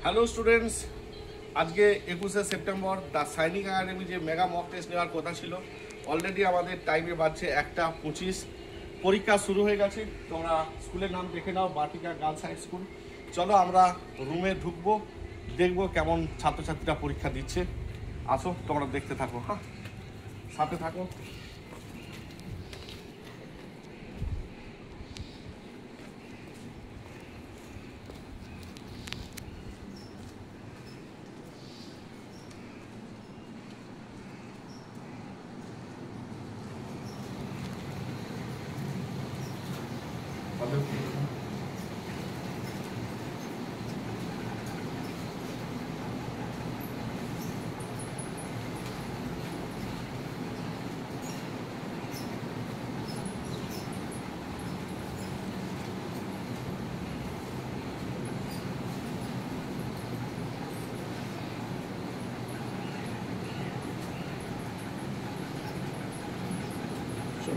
Hello students, আজকে 21শে September the signing academy যে mega mock test নেওয়ার কথা ছিল, অলরেডি আমাদের টাইমে বাজছে 1:25। পরীক্ষা শুরু হয়ে গেছে। তোমরা স্কুলের নাম দেখে নাও, বাটিকা গার্লস হাই স্কুল। চলো আমরা রুমে ঢুকবো, দেখবো কেমন ছাত্রছাত্রীরা পরীক্ষা দিচ্ছে। আসো, তোমরা দেখতে থাকো, হ্যাঁ, সাথে থাকো।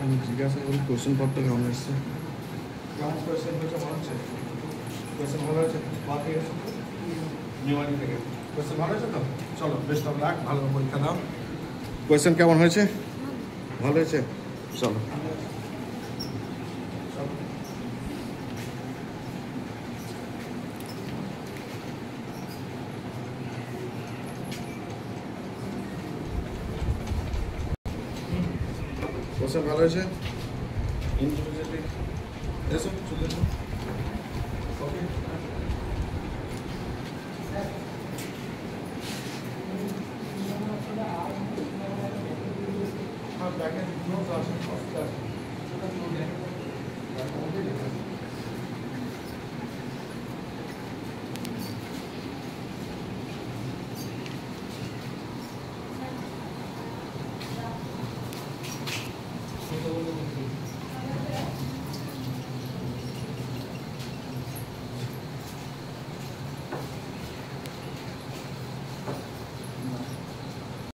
আমি জিজ্ঞাসা করি কোয়েশ্চেন পত্র কেমন এসছে। কেমন কোয়েশ্চেন হয়েছে মনে হচ্ছে? কোয়েশ্চেন ভালো হয়েছে? নিউমানি থেকে কোয়েশ্চেন ভালো হয়েছে তো? চলো, বেস্ট অফ লাক, ভালো পরীক্ষা দাও। কোয়েশ্চেন কেমন হয়েছে? ভালো হয়েছে। চলো কোয়েশ্চেন ভালো হয়েছে। ইন্ডিভিজুয়ালি এসো, চলে এসো। ওকে, হ্যাঁ, ব্যাকের নোটস আছে।